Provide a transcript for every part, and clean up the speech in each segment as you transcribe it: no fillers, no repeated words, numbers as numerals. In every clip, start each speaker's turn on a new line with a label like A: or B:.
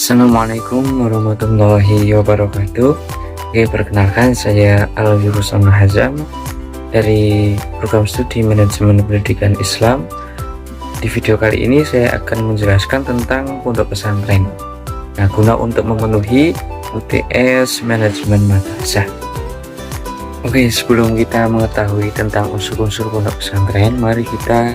A: Assalamualaikum warahmatullahi wabarakatuh. Oke, perkenalkan saya Al-Yurusam Hazam dari program studi manajemen pendidikan Islam. Di video kali ini saya akan menjelaskan tentang pondok pesantren. Nah, guna untuk memenuhi UTS manajemen madrasah. Oke, sebelum kita mengetahui tentang unsur-unsur pondok pesantren, mari kita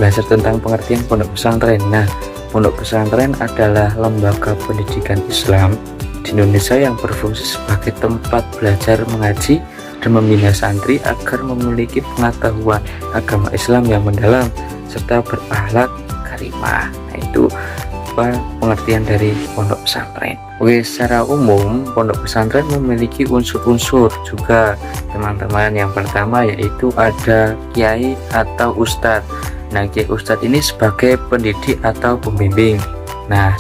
A: belajar tentang pengertian pondok pesantren. Nah, pondok pesantren adalah lembaga pendidikan Islam di Indonesia yang berfungsi sebagai tempat belajar mengaji dan membina santri agar memiliki pengetahuan agama Islam yang mendalam serta berakhlak karimah. Nah, itu pengertian dari pondok pesantren. Oke, secara umum pondok pesantren memiliki unsur-unsur juga teman-teman. Yang pertama yaitu ada kiai atau ustadz. Nah, kiai ustadz ini sebagai pendidik atau pembimbing. Nah,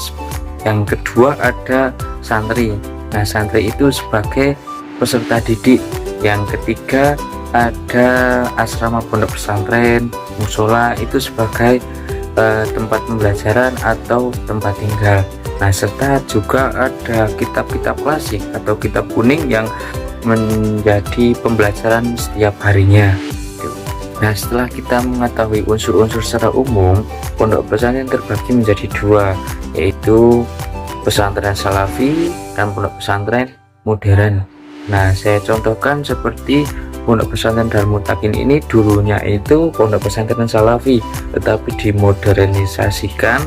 A: yang kedua ada santri. Nah, santri itu sebagai peserta didik. Yang ketiga ada asrama pondok pesantren, musola itu sebagai tempat pembelajaran atau tempat tinggal. Nah, serta juga ada kitab-kitab klasik atau kitab kuning yang menjadi pembelajaran setiap harinya. Nah, setelah kita mengetahui unsur-unsur secara umum, pondok pesantren terbagi menjadi dua, yaitu pesantren salafi dan pondok pesantren modern. Nah, saya contohkan seperti pondok pesantren Darul Muttaqin ini dulunya itu pondok pesantren salafi, tetapi dimodernisasikan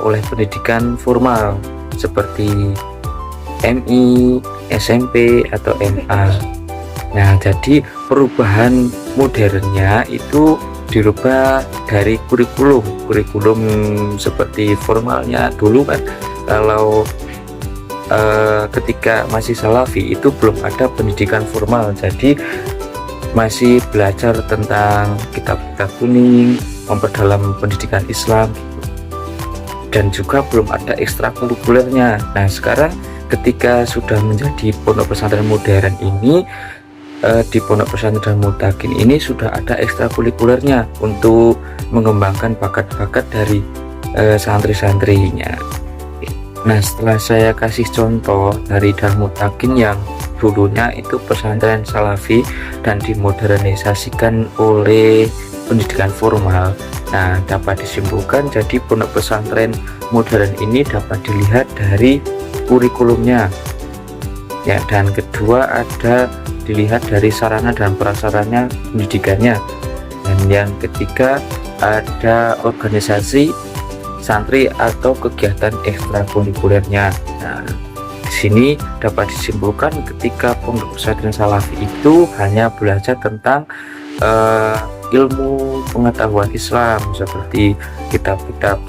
A: oleh pendidikan formal seperti MI, SMP atau MA. Nah, jadi perubahan modernnya itu dirubah dari kurikulum seperti formalnya dulu kan. Kalau ketika masih salafi itu belum ada pendidikan formal, jadi masih belajar tentang kitab-kitab kuning, memperdalam pendidikan Islam, dan juga belum ada ekstrakurikulernya. Nah, sekarang ketika sudah menjadi pondok pesantren modern ini, di pondok pesantren Muttaqin ini sudah ada ekstrakurikulernya untuk mengembangkan bakat-bakat dari santri-santrinya. Nah, setelah saya kasih contoh dari Darul Muttaqin yang dulunya itu pesantren salafi dan dimodernisasikan oleh pendidikan formal, nah dapat disimpulkan jadi pondok pesantren modern ini dapat dilihat dari kurikulumnya ya, dan kedua ada dilihat dari sarana dan prasarana pendidikannya, dan yang ketiga ada organisasi santri atau kegiatan ekstrakurikulernya. Nah, di sini dapat disimpulkan ketika pondok pesantren salafi itu hanya belajar tentang ilmu pengetahuan Islam seperti kitab-kitab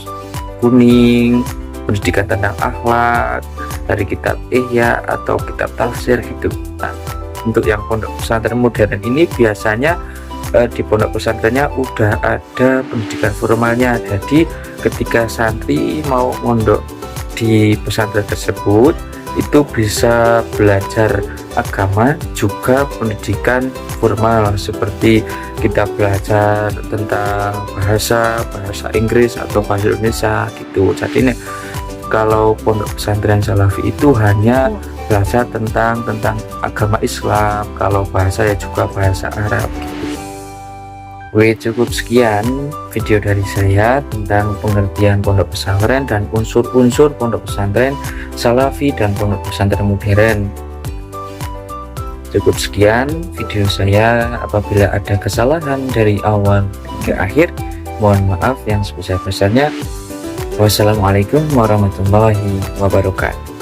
A: kuning, pendidikan tentang akhlak dari kitab Ihya atau kitab tafsir gitu. Nah, untuk yang pondok pesantren modern ini biasanya di pondok pesantrennya udah ada pendidikan formalnya, jadi ketika santri mau mondok di pesantren tersebut itu bisa belajar agama juga pendidikan formal seperti kita belajar tentang bahasa Inggris atau bahasa Indonesia gitu. Jadi nih, kalau pondok pesantren salafi itu hanya belajar tentang agama Islam, kalau bahasa ya juga bahasa Arab gitu. Oke, cukup sekian video dari saya tentang pengertian pondok pesantren dan unsur-unsur pondok pesantren salafi dan pondok pesantren modern. Cukup sekian video saya. Apabila ada kesalahan dari awal hingga akhir, mohon maaf yang sebesar-besarnya. Wassalamualaikum warahmatullahi wabarakatuh.